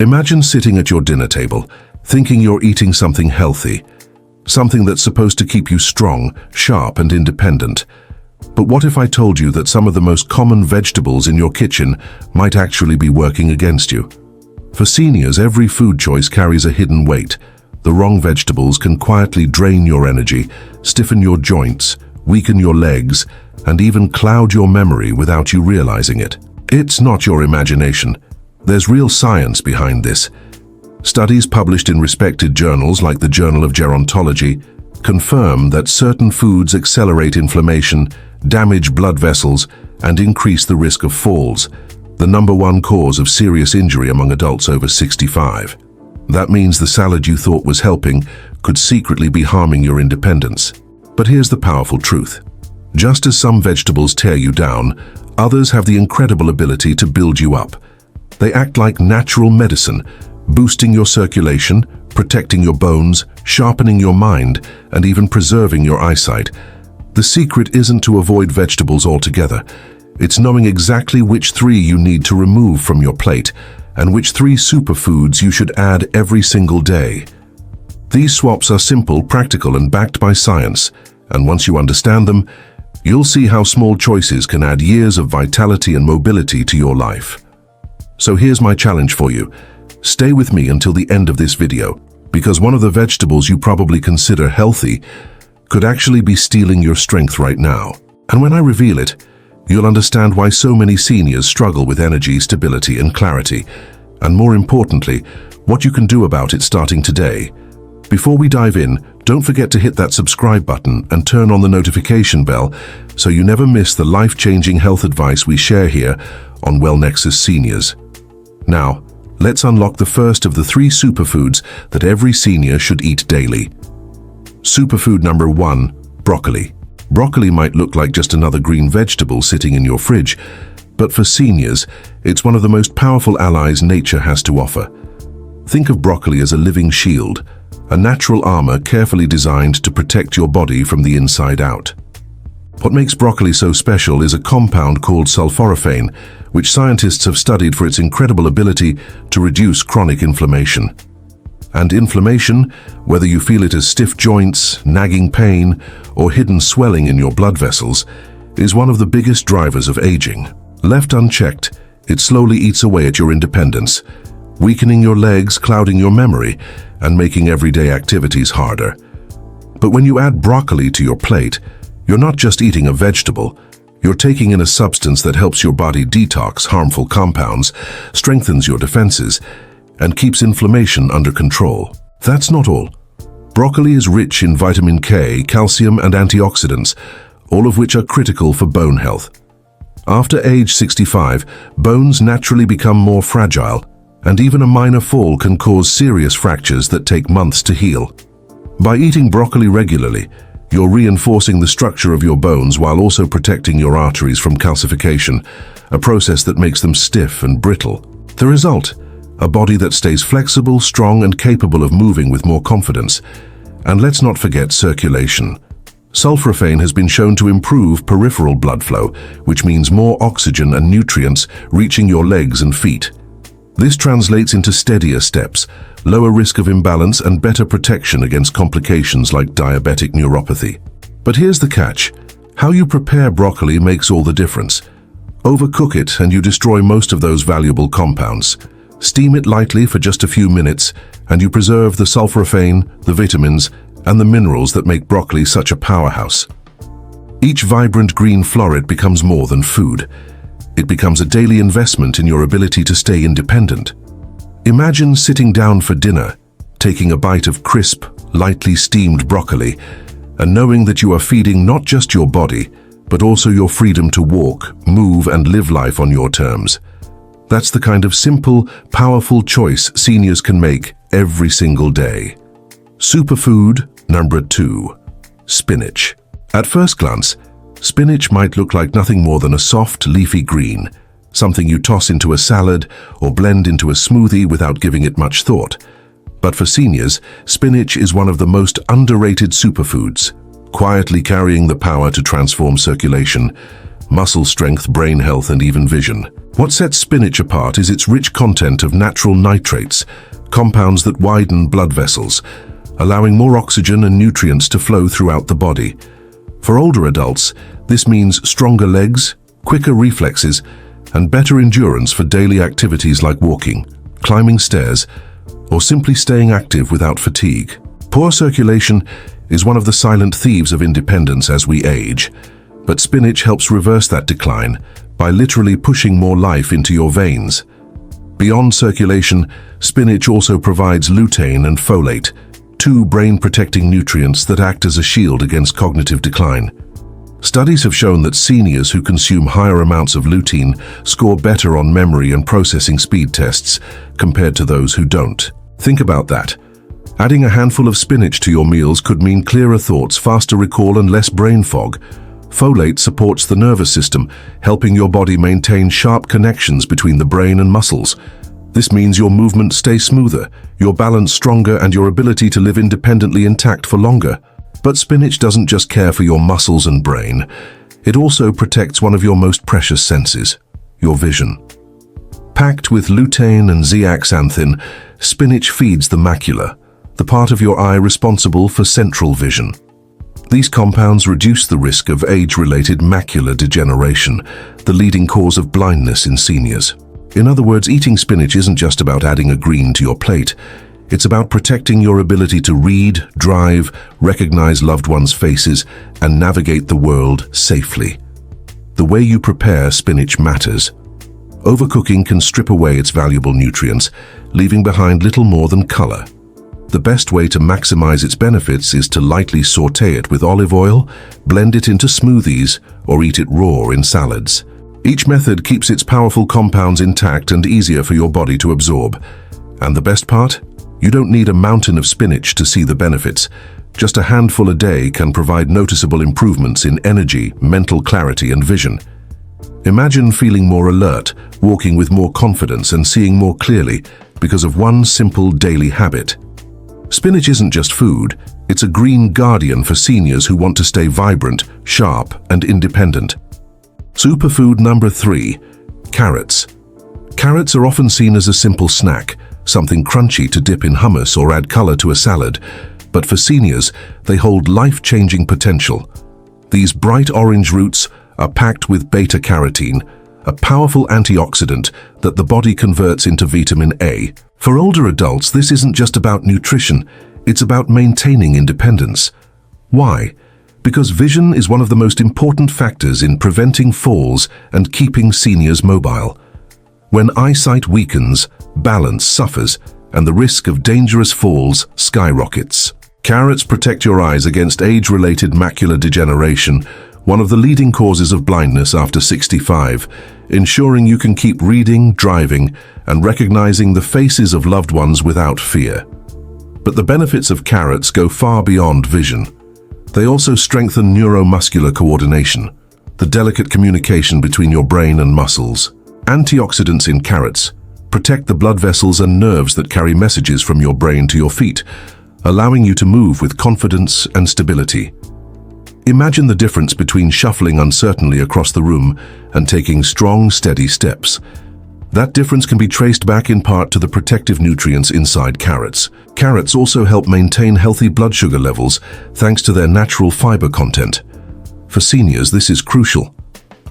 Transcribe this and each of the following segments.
Imagine sitting at your dinner table, thinking you're eating something healthy, something that's supposed to keep you strong, sharp, and independent. But what if I told you that some of the most common vegetables in your kitchen might actually be working against you? For seniors, every food choice carries a hidden weight. The wrong vegetables can quietly drain your energy, stiffen your joints, weaken your legs, and even cloud your memory without you realizing it. It's not your imagination. There's real science behind this. Studies published in respected journals like the Journal of Gerontology confirm that certain foods accelerate inflammation, damage blood vessels, and increase the risk of falls, the #1 cause of serious injury among adults over 65. That means the salad you thought was helping could secretly be harming your independence. But here's the powerful truth. Just as some vegetables tear you down, others have the incredible ability to build you up. They act like natural medicine, boosting your circulation, protecting your bones, sharpening your mind, and even preserving your eyesight. The secret isn't to avoid vegetables altogether. It's knowing exactly which 3 you need to remove from your plate and which 3 superfoods you should add every single day. These swaps are simple, practical, and backed by science, and once you understand them, you'll see how small choices can add years of vitality and mobility to your life. So here's my challenge for you. Stay with me until the end of this video, because one of the vegetables you probably consider healthy could actually be stealing your strength right now. And when I reveal it, you'll understand why so many seniors struggle with energy, stability, and clarity, and more importantly, what you can do about it starting today. Before we dive in, don't forget to hit that subscribe button and turn on the notification bell so you never miss the life-changing health advice we share here on WellNexus Seniors. Now, let's unlock the first of the 3 superfoods that every senior should eat daily. Superfood number 1, broccoli. Broccoli might look like just another green vegetable sitting in your fridge, but for seniors, it's one of the most powerful allies nature has to offer. Think of broccoli as a living shield, a natural armor carefully designed to protect your body from the inside out. What makes broccoli so special is a compound called sulforaphane, which scientists have studied for its incredible ability to reduce chronic inflammation. And inflammation, whether you feel it as stiff joints, nagging pain, or hidden swelling in your blood vessels, is one of the biggest drivers of aging. Left unchecked, it slowly eats away at your independence, weakening your legs, clouding your memory, and making everyday activities harder. But when you add broccoli to your plate, you're not just eating a vegetable, you're taking in a substance that helps your body detox harmful compounds, strengthens your defenses, and keeps inflammation under control. That's not all. Broccoli is rich in vitamin K, calcium, and antioxidants, all of which are critical for bone health. After age 65, bones naturally become more fragile, and even a minor fall can cause serious fractures that take months to heal. By eating broccoli regularly, you're reinforcing the structure of your bones while also protecting your arteries from calcification, a process that makes them stiff and brittle. The result? A body that stays flexible, strong, and capable of moving with more confidence. And let's not forget circulation. Sulforaphane has been shown to improve peripheral blood flow, which means more oxygen and nutrients reaching your legs and feet. This translates into steadier steps, lower risk of imbalance, and better protection against complications like diabetic neuropathy. But here's the catch. How you prepare broccoli makes all the difference. Overcook it and you destroy most of those valuable compounds. Steam it lightly for just a few minutes and you preserve the sulforaphane, the vitamins, and the minerals that make broccoli such a powerhouse. Each vibrant green floret becomes more than food. It becomes a daily investment in your ability to stay independent. Imagine sitting down for dinner, taking a bite of crisp, lightly steamed broccoli, and knowing that you are feeding not just your body, but also your freedom to walk, move, and live life on your terms. That's the kind of simple, powerful choice seniors can make every single day. Superfood number 2, spinach. At first glance, spinach might look like nothing more than a soft, leafy green, something you toss into a salad or blend into a smoothie without giving it much thought. But for seniors, spinach is one of the most underrated superfoods, quietly carrying the power to transform circulation, muscle strength, brain health, and even vision. What sets spinach apart is its rich content of natural nitrates, compounds that widen blood vessels, allowing more oxygen and nutrients to flow throughout the body. For older adults, this means stronger legs, quicker reflexes, and better endurance for daily activities like walking, climbing stairs, or simply staying active without fatigue. Poor circulation is one of the silent thieves of independence as we age, but spinach helps reverse that decline by literally pushing more life into your veins. Beyond circulation, spinach also provides lutein and folate, two brain-protecting nutrients that act as a shield against cognitive decline. Studies have shown that seniors who consume higher amounts of lutein score better on memory and processing speed tests compared to those who don't. Think about that. Adding a handful of spinach to your meals could mean clearer thoughts, faster recall, and less brain fog. Folate supports the nervous system, helping your body maintain sharp connections between the brain and muscles. This means your movement stays smoother, your balance stronger, and your ability to live independently intact for longer. But spinach doesn't just care for your muscles and brain. It also protects one of your most precious senses, your vision. Packed with lutein and zeaxanthin, spinach feeds the macula, the part of your eye responsible for central vision. These compounds reduce the risk of age-related macular degeneration, the leading cause of blindness in seniors. In other words, eating spinach isn't just about adding a green to your plate. It's about protecting your ability to read, drive, recognize loved ones' faces, and navigate the world safely. The way you prepare spinach matters. Overcooking can strip away its valuable nutrients, leaving behind little more than color. The best way to maximize its benefits is to lightly sauté it with olive oil, blend it into smoothies, or eat it raw in salads. Each method keeps its powerful compounds intact and easier for your body to absorb. And the best part? You don't need a mountain of spinach to see the benefits. Just a handful a day can provide noticeable improvements in energy, mental clarity, and vision. Imagine feeling more alert, walking with more confidence, and seeing more clearly because of one simple daily habit. Spinach isn't just food, it's a green guardian for seniors who want to stay vibrant, sharp, and independent. Superfood number 3, carrots. Carrots are often seen as a simple snack, something crunchy to dip in hummus or add color to a salad, but for seniors, they hold life-changing potential. These bright orange roots are packed with beta-carotene, a powerful antioxidant that the body converts into vitamin A. For older adults, this isn't just about nutrition, it's about maintaining independence. Why? Because vision is one of the most important factors in preventing falls and keeping seniors mobile. When eyesight weakens, balance suffers, and the risk of dangerous falls skyrockets. Carrots protect your eyes against age-related macular degeneration, one of the leading causes of blindness after 65, ensuring you can keep reading, driving, and recognizing the faces of loved ones without fear. But the benefits of carrots go far beyond vision. They also strengthen neuromuscular coordination, the delicate communication between your brain and muscles. Antioxidants in carrots protect the blood vessels and nerves that carry messages from your brain to your feet, allowing you to move with confidence and stability. Imagine the difference between shuffling uncertainly across the room and taking strong, steady steps. That difference can be traced back in part to the protective nutrients inside carrots. Carrots also help maintain healthy blood sugar levels thanks to their natural fiber content. For seniors, this is crucial.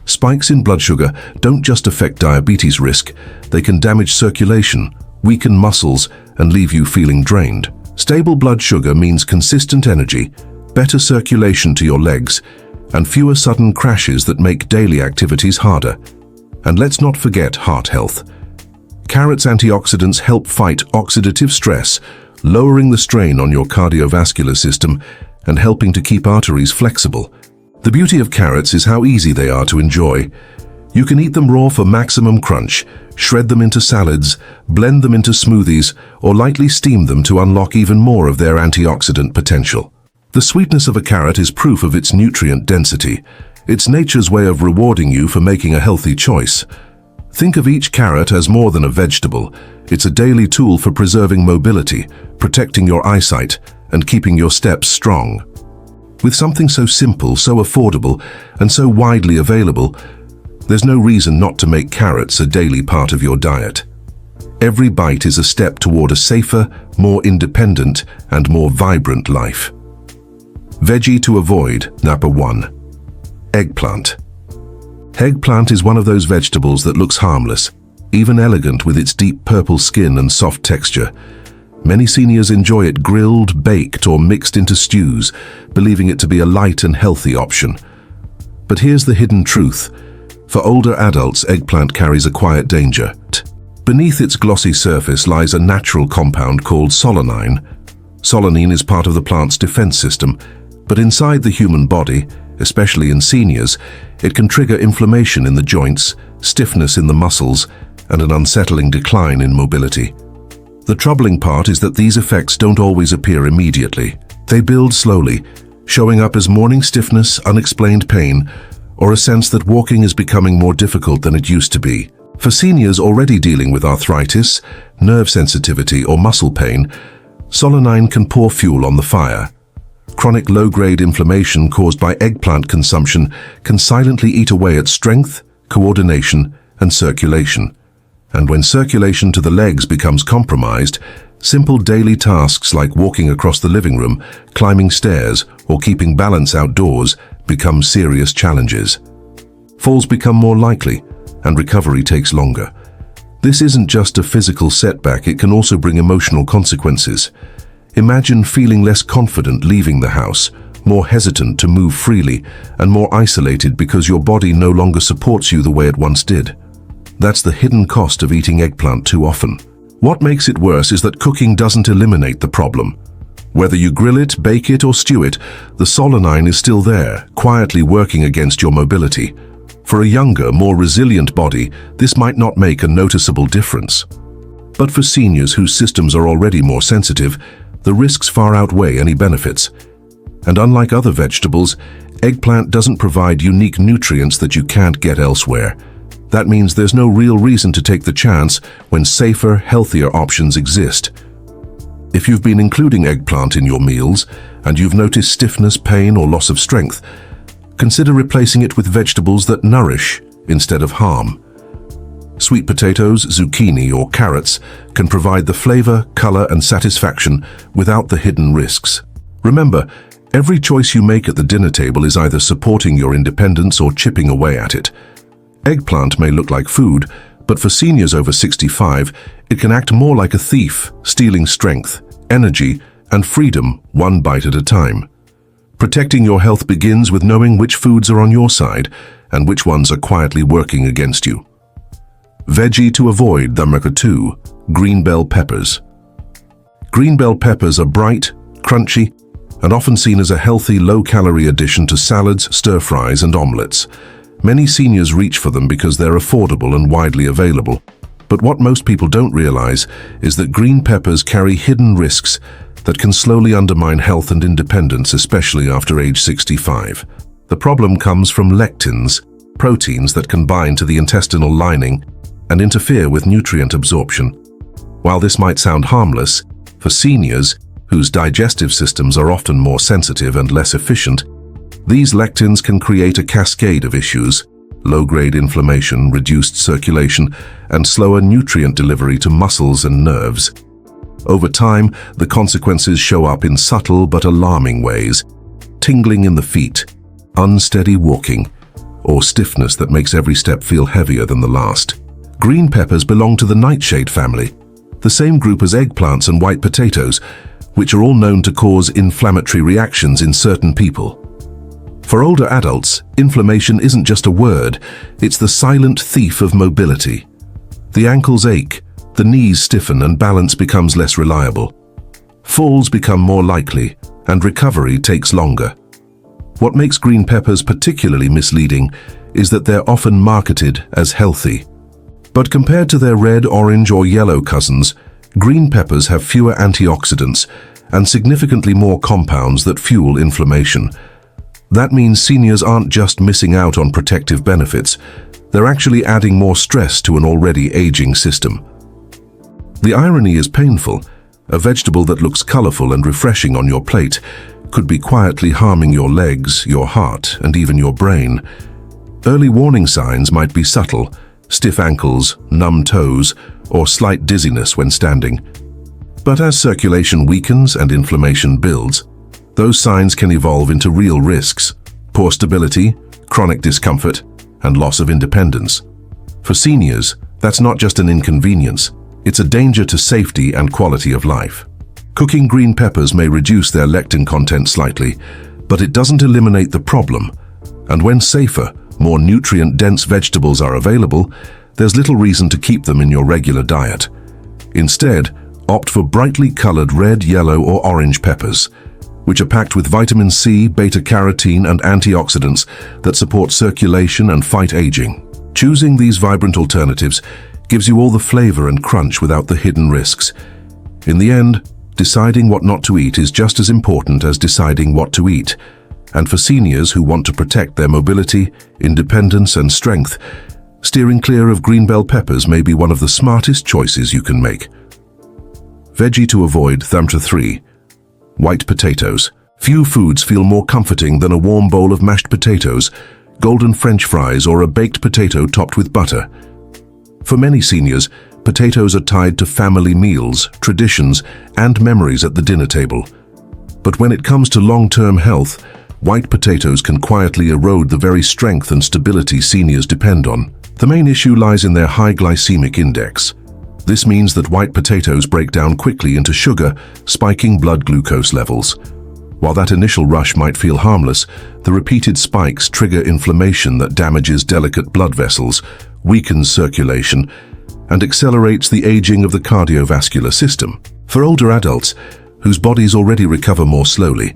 Spikes in blood sugar don't just affect diabetes risk, they can damage circulation, weaken muscles, and leave you feeling drained. Stable blood sugar means consistent energy, better circulation to your legs, and fewer sudden crashes that make daily activities harder. And let's not forget heart health. Carrots' antioxidants help fight oxidative stress, lowering the strain on your cardiovascular system and helping to keep arteries flexible. The beauty of carrots is how easy they are to enjoy. You can eat them raw for maximum crunch, shred them into salads, blend them into smoothies, or lightly steam them to unlock even more of their antioxidant potential. The sweetness of a carrot is proof of its nutrient density. It's nature's way of rewarding you for making a healthy choice. Think of each carrot as more than a vegetable. It's a daily tool for preserving mobility, protecting your eyesight, and keeping your steps strong. With something so simple, so affordable, and so widely available, There's no reason not to make carrots a daily part of your diet. Every bite is a step toward a safer, more independent, and more vibrant life. Veggie to avoid, number 1. Eggplant. Eggplant is one of those vegetables that looks harmless, even elegant with its deep purple skin and soft texture. Many seniors enjoy it grilled, baked, or mixed into stews, believing it to be a light and healthy option. But here's the hidden truth. For older adults, eggplant carries a quiet danger. Beneath its glossy surface lies a natural compound called solanine. Solanine is part of the plant's defense system, but inside the human body, especially in seniors, it can trigger inflammation in the joints, stiffness in the muscles, and an unsettling decline in mobility. The troubling part is that these effects don't always appear immediately. They build slowly, showing up as morning stiffness, unexplained pain, or a sense that walking is becoming more difficult than it used to be. For seniors already dealing with arthritis, nerve sensitivity, or muscle pain, solanine can pour fuel on the fire. Chronic low-grade inflammation caused by eggplant consumption can silently eat away at strength, coordination, and circulation. And when circulation to the legs becomes compromised, simple daily tasks like walking across the living room, climbing stairs, or keeping balance outdoors become serious challenges. Falls become more likely, and recovery takes longer. This isn't just a physical setback, it can also bring emotional consequences. Imagine feeling less confident leaving the house, more hesitant to move freely, and more isolated because your body no longer supports you the way it once did. That's the hidden cost of eating eggplant too often. What makes it worse is that cooking doesn't eliminate the problem. Whether you grill it, bake it, or stew it, the solanine is still there, quietly working against your mobility. For a younger, more resilient body, this might not make a noticeable difference. But for seniors whose systems are already more sensitive, the risks far outweigh any benefits. And unlike other vegetables, eggplant doesn't provide unique nutrients that you can't get elsewhere. That means there's no real reason to take the chance when safer, healthier options exist. If you've been including eggplant in your meals and you've noticed stiffness, pain, or loss of strength, consider replacing it with vegetables that nourish instead of harm. Sweet potatoes, zucchini, or carrots can provide the flavor, color, and satisfaction without the hidden risks. Remember, every choice you make at the dinner table is either supporting your independence or chipping away at it. Eggplant may look like food, but for seniors over 65, it can act more like a thief, stealing strength, energy, and freedom one bite at a time. Protecting your health begins with knowing which foods are on your side and which ones are quietly working against you. Veggie to avoid, number 2, green bell peppers. Green bell peppers are bright, crunchy, and often seen as a healthy, low-calorie addition to salads, stir-fries, and omelets. Many seniors reach for them because they're affordable and widely available. But what most people don't realize is that green peppers carry hidden risks that can slowly undermine health and independence, especially after age 65. The problem comes from lectins, proteins that can bind to the intestinal lining and interfere with nutrient absorption. While this might sound harmless, for seniors, whose digestive systems are often more sensitive and less efficient, these lectins can create a cascade of issues: low-grade inflammation, reduced circulation, and slower nutrient delivery to muscles and nerves. Over time, the consequences show up in subtle but alarming ways: tingling in the feet, unsteady walking, or stiffness that makes every step feel heavier than the last. Green peppers belong to the nightshade family, the same group as eggplants and white potatoes, which are all known to cause inflammatory reactions in certain people. For older adults, inflammation isn't just a word, it's the silent thief of mobility. The ankles ache, the knees stiffen, and balance becomes less reliable. Falls become more likely, and recovery takes longer. What makes green peppers particularly misleading is that they're often marketed as healthy. But compared to their red, orange, or yellow cousins, green peppers have fewer antioxidants and significantly more compounds that fuel inflammation. That means seniors aren't just missing out on protective benefits, they're actually adding more stress to an already aging system. The irony is painful. A vegetable that looks colorful and refreshing on your plate could be quietly harming your legs, your heart, and even your brain. Early warning signs might be subtle: stiff ankles, numb toes, or slight dizziness when standing. But as circulation weakens and inflammation builds, those signs can evolve into real risks: poor stability, chronic discomfort, and loss of independence. For seniors, that's not just an inconvenience, it's a danger to safety and quality of life. Cooking green peppers may reduce their lectin content slightly, but it doesn't eliminate the problem. And when safer, more nutrient-dense vegetables are available, there's little reason to keep them in your regular diet. Instead, opt for brightly colored red, yellow, or orange peppers, which are packed with vitamin C, beta-carotene, and antioxidants that support circulation and fight aging. Choosing these vibrant alternatives gives you all the flavor and crunch without the hidden risks. In the end, deciding what not to eat is just as important as deciding what to eat. And for seniors who want to protect their mobility, independence, and strength, steering clear of green bell peppers may be one of the smartest choices you can make. Veggie to avoid: 3. White potatoes. Few foods feel more comforting than a warm bowl of mashed potatoes, golden French fries, or a baked potato topped with butter. For many seniors, potatoes are tied to family meals, traditions, and memories at the dinner table. But when it comes to long-term health, white potatoes can quietly erode the very strength and stability seniors depend on. The main issue lies in their high glycemic index. This means that white potatoes break down quickly into sugar, spiking blood glucose levels. While that initial rush might feel harmless, the repeated spikes trigger inflammation that damages delicate blood vessels, weakens circulation, and accelerates the aging of the cardiovascular system. For older adults, whose bodies already recover more slowly,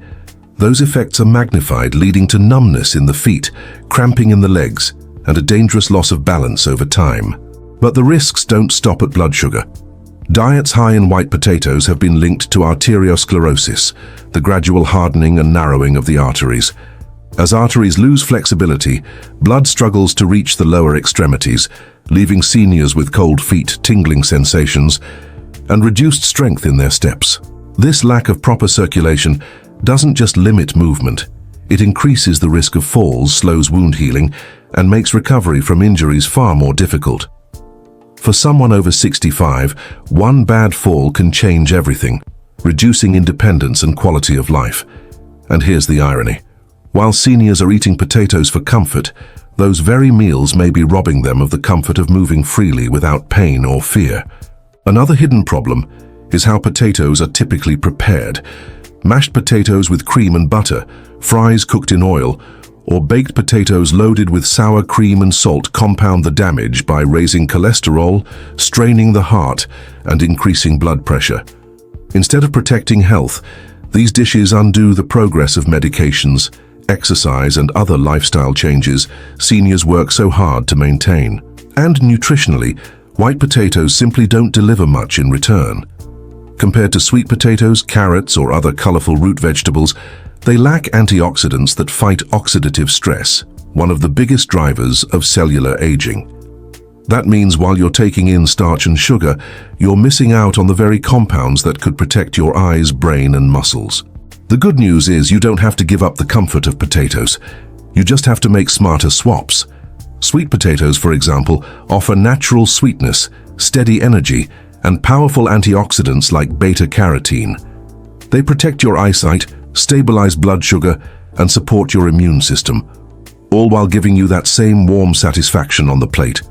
those effects are magnified, leading to numbness in the feet, cramping in the legs, and a dangerous loss of balance over time. But the risks don't stop at blood sugar. Diets high in white potatoes have been linked to arteriosclerosis, the gradual hardening and narrowing of the arteries. As arteries lose flexibility, blood struggles to reach the lower extremities, leaving seniors with cold feet, tingling sensations, and reduced strength in their steps. This lack of proper circulation doesn't just limit movement, it increases the risk of falls, slows wound healing, and makes recovery from injuries far more difficult. For someone over 65, one bad fall can change everything, reducing independence and quality of life. And here's the irony. While seniors are eating potatoes for comfort, those very meals may be robbing them of the comfort of moving freely without pain or fear. Another hidden problem is how potatoes are typically prepared. Mashed potatoes with cream and butter, fries cooked in oil, or baked potatoes loaded with sour cream and salt compound the damage by raising cholesterol, straining the heart, and increasing blood pressure. Instead of protecting health, these dishes undo the progress of medications, exercise, and other lifestyle changes seniors work so hard to maintain. And nutritionally, white potatoes simply don't deliver much in return. Compared to sweet potatoes, carrots, or other colorful root vegetables, they lack antioxidants that fight oxidative stress, one of the biggest drivers of cellular aging. That means while you're taking in starch and sugar, you're missing out on the very compounds that could protect your eyes, brain, and muscles. The good news is you don't have to give up the comfort of potatoes. You just have to make smarter swaps. Sweet potatoes, for example, offer natural sweetness, steady energy, and powerful antioxidants like beta-carotene. They protect your eyesight, stabilize blood sugar, and support your immune system, all while giving you that same warm satisfaction on the plate.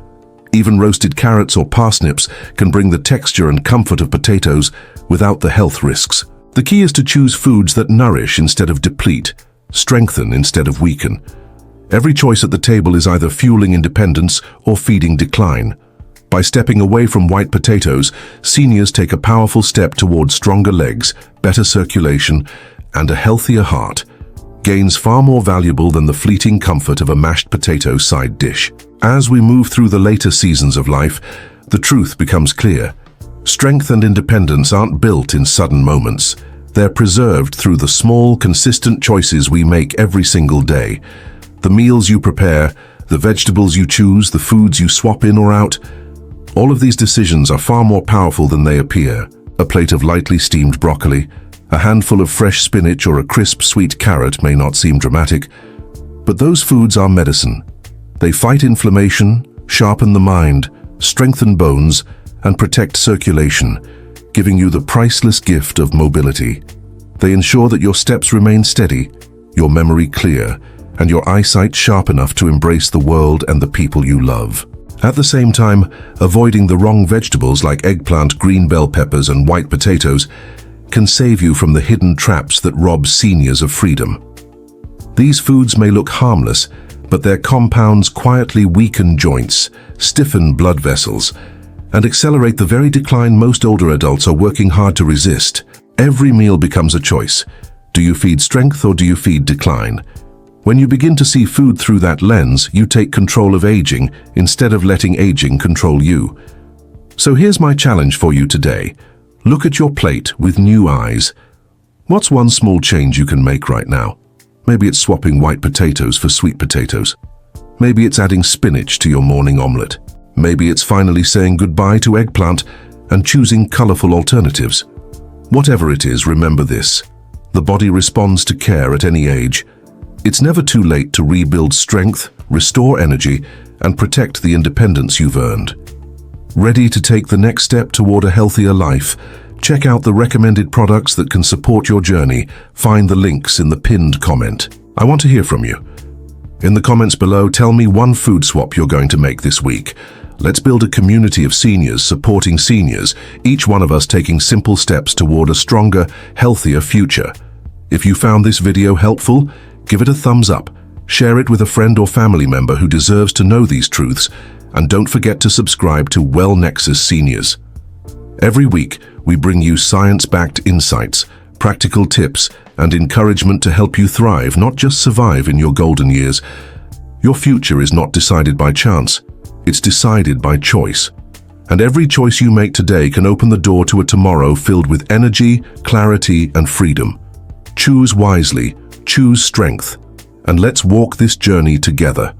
Even roasted carrots or parsnips can bring the texture and comfort of potatoes without the health risks. The key is to choose foods that nourish instead of deplete, strengthen instead of weaken. Every choice at the table is either fueling independence or feeding decline. By stepping away from white potatoes, seniors take a powerful step toward stronger legs, better circulation, and a healthier heart, gains far more valuable than the fleeting comfort of a mashed potato side dish. As we move through the later seasons of life, the truth becomes clear. Strength and independence aren't built in sudden moments. They're preserved through the small, consistent choices we make every single day. The meals you prepare, the vegetables you choose, the foods you swap in or out, all of these decisions are far more powerful than they appear. A plate of lightly steamed broccoli, a handful of fresh spinach, or a crisp, sweet carrot may not seem dramatic, but those foods are medicine. They fight inflammation, sharpen the mind, strengthen bones, and protect circulation, giving you the priceless gift of mobility. They ensure that your steps remain steady, your memory clear, and your eyesight sharp enough to embrace the world and the people you love. At the same time, avoiding the wrong vegetables like eggplant, green bell peppers, and white potatoes can save you from the hidden traps that rob seniors of freedom. These foods may look harmless, but their compounds quietly weaken joints, stiffen blood vessels, and accelerate the very decline most older adults are working hard to resist. Every meal becomes a choice. Do you feed strength or do you feed decline? When you begin to see food through that lens, you take control of aging instead of letting aging control you. So here's my challenge for you today. Look at your plate with new eyes. What's one small change you can make right now? Maybe it's swapping white potatoes for sweet potatoes. Maybe it's adding spinach to your morning omelette. Maybe it's finally saying goodbye to eggplant and choosing colorful alternatives. Whatever it is, remember this. The body responds to care at any age. It's never too late to rebuild strength, restore energy, and protect the independence you've earned. Ready to take the next step toward a healthier life? Check out the recommended products that can support your journey. Find the links in the pinned comment. I want to hear from you. In the comments below, tell me one food swap you're going to make this week. Let's build a community of seniors supporting seniors, each one of us taking simple steps toward a stronger, healthier future. If you found this video helpful, give it a thumbs up, share it with a friend or family member who deserves to know these truths, and don't forget to subscribe to WellNexus Seniors. Every week, we bring you science-backed insights, practical tips, and encouragement to help you thrive, not just survive in your golden years. Your future is not decided by chance. It's decided by choice. And every choice you make today can open the door to a tomorrow filled with energy, clarity, and freedom. Choose wisely, choose strength, and let's walk this journey together.